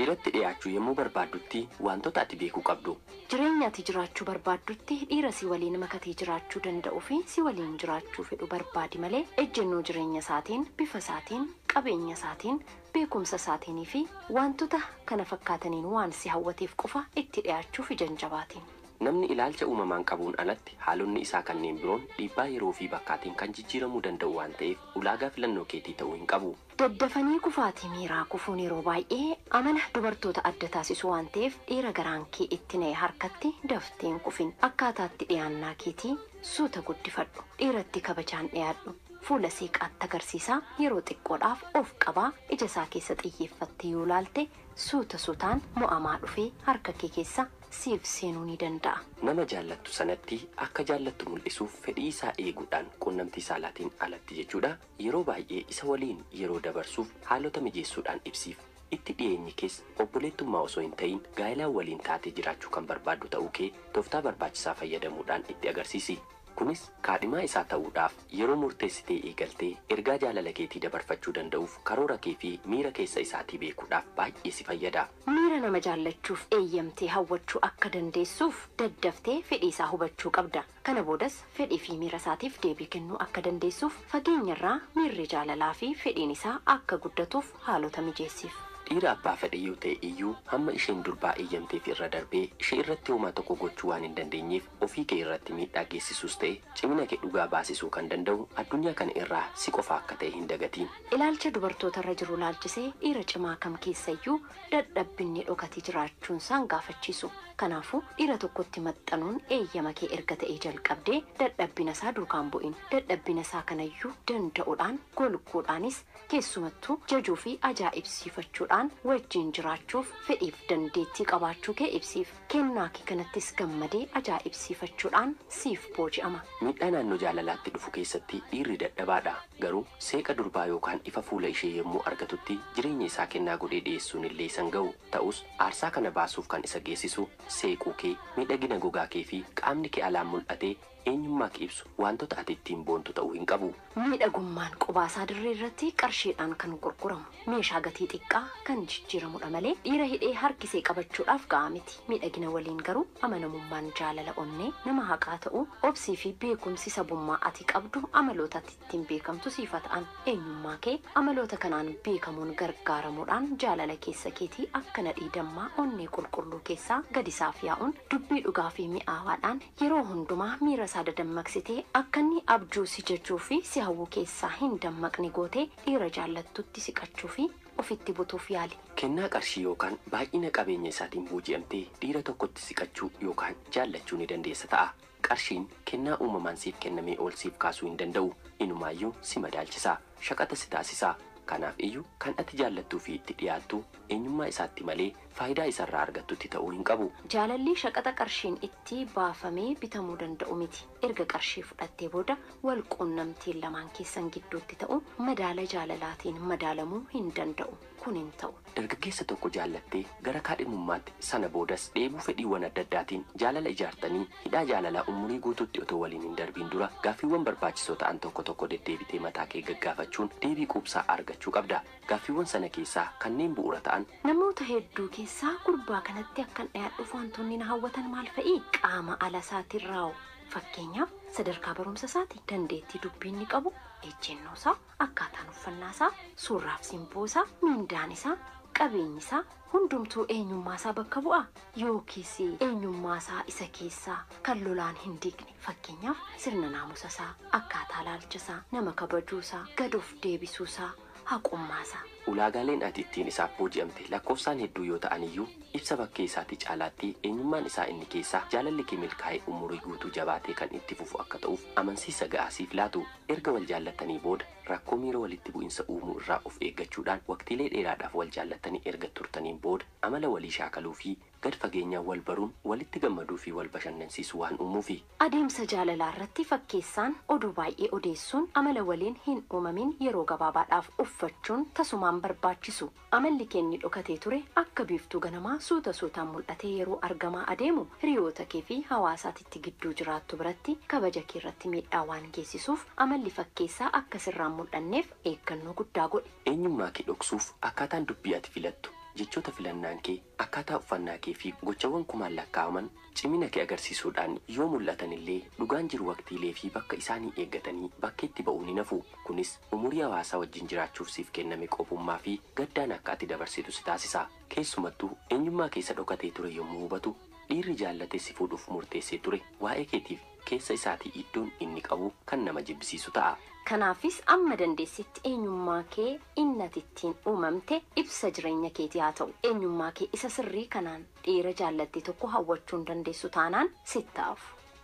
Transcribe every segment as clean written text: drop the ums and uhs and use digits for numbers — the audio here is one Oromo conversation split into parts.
dhiiratti dhiyaachuu yommuu barbaaddutti wantoota ati beekuu qabdu. Jireenya ati jiraachuu barbaaddutti dhiira si waliin makatee jiraachuu danda'u fi si waliin jiraachuu fedhu barbaadi malee ejjennoo jireenya isaatiin, bifa isaatiin, qabeenya isaatiin, beekumsa isaatiin fi wantoota kana fakkaataniin waan si hawwateef qofa itti dhiyaachuuf janjabaatiin. Namni ilaalcha uumamaan qabuun alatti haalonni isaa kanneen biroon dhiibbaa yeroo fi bakkaatiin kan jijjiiramuu danda'u waan ta'eef ulaagaa filannoo keetii ta'uu hin qabu. Daddafanii kufaatii miiraa kufuun yeroo baay'ee amala dubartoota adda taasisu waan ta'eef dhiira garaan kee itti na'e harkatti dafteen kufin akkaataatti dhiyaannaa keetii suuta guddifadhu. Dhiiratti kabajaan dhiyaadhu. Fuula seeqaatti agarsiisaa yeroo xiqqoodhaaf of qabaa ija isaa keessa xiyyeeffattee yoo laalte suuta suutaan mo'amaa dhufee harka kee keessa siif seenuu ni danda'a. Nama jaallattu sanatti akka jaallattu mul'isuuf fedhii isaa eeguudhaan quunnamtii saalaatiin alatti jechuudha. Yeroo baay'ee isa waliin yeroo dabarsuuf haalota mijeessuudhaan ibsiif. Itti dhiyeenyi keessa obboleettummaa osoo hin ta'in gaa'ilaan waliin taatee jiraachuu kan barbaaddu ta'uu kee tooftaa barbaachisaa fayyadamuudhaan itti agarsiisi. Kunis kaadhimaa isaa ta'uudhaaf yeroo murteessitee eegaltee ergaa jaalala keetii dabarfachuu danda'uuf karoora kee fi miira keessa isaatii beekuudhaaf baay'ee si fayyada. Miira nama jaallachuuf eeyyamtee hawwachuu akka dandeessuuf daddaftee fedhii isaa hubachuu qabda. Kana boodas fedhii fi miira isaatiif deebii kennuu akka dandeessuuf fageenyarraa miirri jaalalaa fi fedhiin isaa akka guddatuuf haalota mijeessiif. Dhiira abbaa fedhe yoo ta'e iyyuu hamma isheen durbaa eeyyamteef irra darbee ishee irratti homaa tokko gochuu waan hin dandeenyeef ofii kee irratti miidhaa geessisuus ta'e cimina kee dhugaa baasisuu kan danda'u addunyaa kana irraa si qofa akka ta'e hin dagatiin. Ilaalcha dubartootarra jiru laalchisee dhiira cimaa kam keessayyuu dadhabbinni dhokatee jiraachuun isaan gaafachiisu. Kanaafuu dhiira tokkotti maxxanuun eeyyama kee erga ta'ee jalqabdee dadhabbina isaa duukaan bu'in. Dadhabbina isaa kanayyuu danda'uudhaan golguudhaanis keessumattuu jajuu fi ajaa'ibsiifachuudhaan wajjin jiraachuuf fedhiif dandeettii qabaachuu kee ibsiif. Kennaa kee kanattis gammadee ajaa'ibsiifachuudhaan siif booji'ama. Miidhaa naannoo jaalalaatti dhufu keessatti dhiirri dadhabaadha. Garuu seeqa durbaa yookaan ifa fuula ishee yommuu argatutti jireenya isaa kennaa godhee dhiyeessuun illee isan ga'u. Ta'us aarsaa kana baasuuf kan isa geessisu seequu kee, miidhagina gogaa kee fi qaamni kee alaan mul'atee eenyummaa kee ibsu wantoota ati ittiin boontu ta'uu hin qabu. Miidhagummaan qubaasaa dirree irratti qarshiidhaan kan gurguramu. Meeshaa gatii xiqqaa kan jijjiiramudha malee dhiira hidhee harkisee qabachuudhaaf ga'a miti. Miidhagina waliin garuu amanamummaan jaalala onnee nama haqaa ta'u obsii fi beekumsi sabummaa ati qabdu amaloota ittiin beekamtu siifa ta'an. Eenyummaa kee amaloota kanaan beekamuun gargaaramuudhaan jaalala keessa keetii akka nadhii dammaa onnee qulqulluu keessaa gadisaaf yaa'uun dubbii dhugaa fi mi'aawaadhaan yeroo hundumaa miira isaa dadammaqsitee akka inni abjuu si jechuu fi si hawwu keessaa hin dammaqne gootee dhiira jaallattutti siqachuu fi ofitti butuuf yaali. Kennaa qarshii yookaan baay'ina qabeenya isaatiin booji'amtee dhiira tokkotti siqachuu yookaan jaallachuu ni dandeessa ta'a. Qarshiin kennaa uumamaan siif kennamee ol siif kaasuu hin danda'u. Inumaayyuu si madaalchisaa, shaqaxa si taasisaa. Kanaaf iyyuu kan ati jaallattuu fi itti dhiyaattu eenyummaa isaatti malee faayidaa isarraa argattutti ta'uu hin qabu. Jaalalli shaqaxa qarshiin itti baafamee bitamuu danda'u miti. Erga qarshii fudhattee booda wal quunnamtiin lamaan keessan gidduutti ta'u madaala jaalalaatiin madaalamuu hin danda'u. Kun hin ta'u. Dargaggeessa tokko jaallattee gara kaadhimummaatti sana boodas dheebuu fedhiiwwan adda addaatiin jaalala ijaartanii hidhaa jaalalaa umurii guutuutti otoo waliin hin darbiin dura gaaffiiwwan barbaachisoo ta'an tokko deddeebitee mataa kee gaggaafachuun deebii quubsaa argachuu qabda. Gaaffiiwwan sana keessaa kanneen bu'uura ta'an namoota hedduu keessaa gurbaa kanatti akkan dhiyaadhuuf wantoonni na hawwatan maal fa'i? Qaama ala isaatiin raa'u. Fakkeenyaaf sadarkaa barumsa isaati, dandeettii dubbiin ni qabu, ejjennoo isaa, akkaataan uffannaa isaa, suurraaf simboo isaa, miindaan isaa, qabeenyi isaa hundumtuu eenyummaa isaa bakka bu'a. Yookiis eenyummaa isaa isa keessaa kan lolaan hin diigne. Fakkeenyaaf sirna naamusa isaa, akkaataa laalcha isaa, nama kabajuu isaa, gad of deebisuu isaa, haqummaa isaa. Ulaagaaleen ati ittiin isaaf booji'amte lakkoofsaan hedduu yoo ta'an iyyuu ibsa bakkee isaatii caalaatti eenyummaan isaa inni keessaa jaalalli kee milkaa'ee umurii guutuu jabaatee kan itti fufu akka ta'uuf amansiisa ga'aasiif laatu. Erga wal jaallatanii booda rakkoo miira walitti bu'insa uumuu irraa of eeggachuudhaan waqtiilee dheeraadhaaf wal jaallatanii erga turtaniin booda amala walii shaakaluu fi gad fageenyaan wal baruun walitti gammaduu fi wal bashannansiisuu waan uumuufi. Adeemsa jaalalaa irratti fakkeessaan oduu baay'ee odeessuun amala waliin hin uumamin yeroo gabaabaadhaaf uffachuun tasumaan barbaachisu. Amalli keenyi dhokatee ture akka biiftuu ganamaa suuta suutaan mul'atee yeroo argamaa adeemu hiriyoota kee fi hawaasaatitti gidduu jiraattu biratti kabaja kee irratti miidhaa waan geessisuuf amalli fakkeessaa akka sirraan mul'anneef eeggannoo guddaa godhi. Eenyummaa kee dhoksuuf akkaataan dubbii ati filattu jechoota filannaan kee akkaataa uffannaa kee fi gochawwan kumaan lakkaa'aman cimina kee agarsiisuudhaan yoo mul'atan illee dhugaan jiru waqtiilee fi bakka isaanii eeggatanii bakkeetti ba'uu ni nafu. Kunis umurii hawaasaa wajjin jiraachuuf siif kenname qophummaa fi gaddaan akka ati dabarsitu si taasisa. Keessumattuu eenyummaa keessa dhokatee ture yommuu hubatu dhiirri jaallatee si fuudhuuf murteessee ture waa'ee keetiif keessa isaatii iddoon inni qabu kan nama jibbisiisu ta'a. Kanaafis amma dandeessitti eenyummaa kee innatittiin uumamte ibsa jireenya keetii haa ta'u. Eenyummaa kee isa sirrii kanaan dhiira jaallattee tokko hawwachuun dandeessu taanaan sittaaf.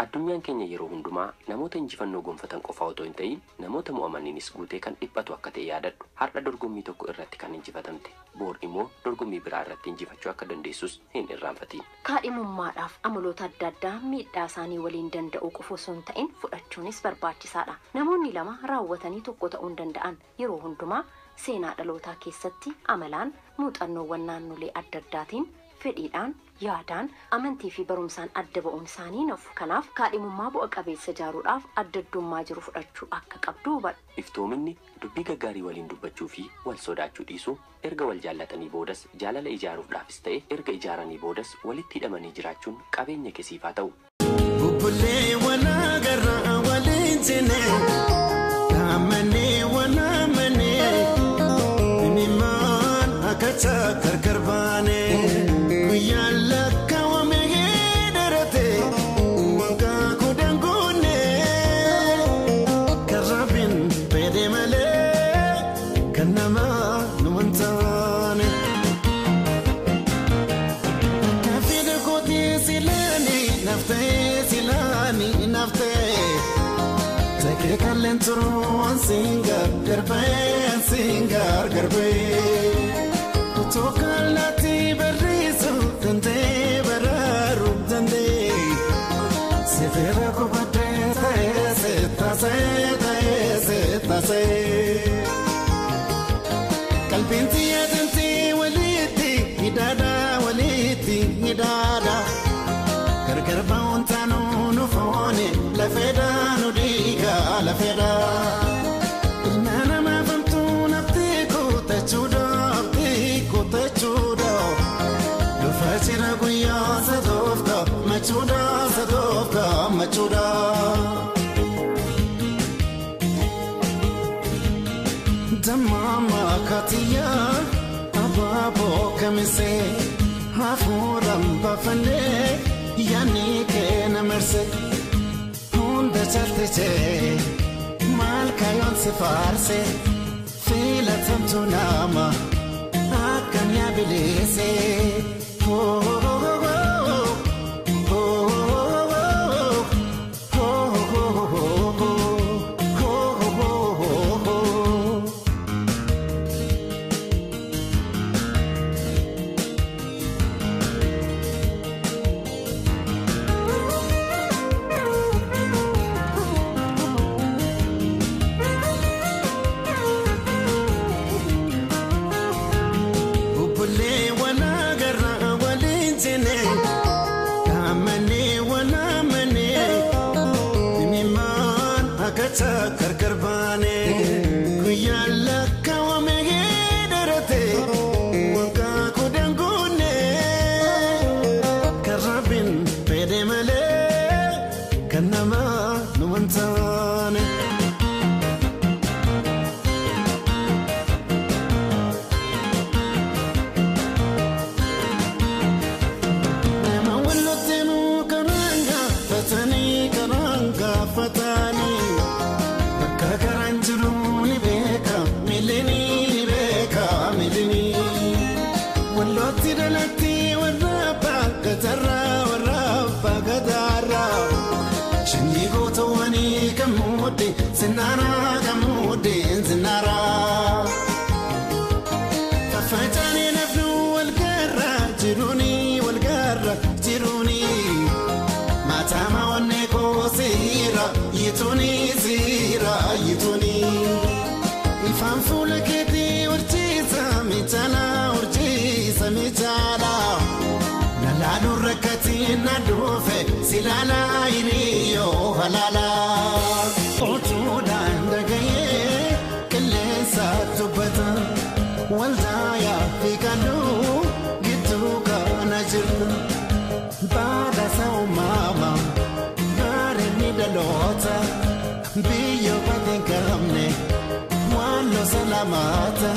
Addunyaan keenya yeroo hundumaa namoota injifannoo gonfatan qofa otoo hin ta'in namoota mo'amaniinis guutee kan dhiphatu akka ta'e yaadadhu. Har'a dorgommii tokko irratti kan injifatamte boor immoo dorgommii biraa irratti injifachuu akka dandeessus hin irraanfatiin. Kaadhimummaadhaaf amaloota adda addaa miidhaa isaanii waliin danda'uu qofa osoo hin ta'in fudhachuunis barbaachisaadha. Namoonni lama raawwatanii tokko ta'uu hin danda'an yeroo hundumaa seenaa dhalootaa keessatti amalaan muuxannoowwan naannolee adda addaatiin fedhiidhaan yaadaan amantii fi barumsaan adda ba'uun isaanii nafu. Kanaaf kaadhimummaa bu'a qabeessa ijaaruudhaaf adda addummaa jiru fudhachuu akka qabdu hubadhu. Iftoominni dubbii gaggaarii waliin dubbachuu fi wal sodaachuu dhiisuu erga wal jaallatanii boodas jaalala ijaaruudhaafis ta'e erga ijaaranii boodas walitti hidhamanii jiraachuun qabeenya keessiif haa ta'u. Bubbulee wana garraa waliin jenne kaamanii wana manee inimmaan akkaataa gargar baanee. Yalla kawame derate wanga kudangune karabin pedemale kanama nuantane kafide koti silani nafte take kalentro singar garbe tokalati berisu dande bararu dande severa ko bade tase kalbinti adanti waliti hidada gargar bauntanu nufone la feda no diga la feda nana ma famtu nafti ko tachuda Fasira guya sadofka machuda Damama katiya ababo kamise hafuram bafane yani ke namerse hunda chalteche mal kayon se farse filatam tunama akan ya bilese Karkar baane kuyalla kawame derate wanga kudangune karabin pedemale kanama nuantane nema wallotenu karanga fatani Karanjuruni beka milini walloti dalati warraba gadara shini goto wani kamudi zinara fafatani nafnu walgarra jiruni matama wanne ko sira yituni ifan fula keti urjisa mitala naladu rakati nadufe silala iriyo halala otuda ndagaye kelle satubata waldaya fikanu hawwata biyya bateen qabne waan losa lamaata.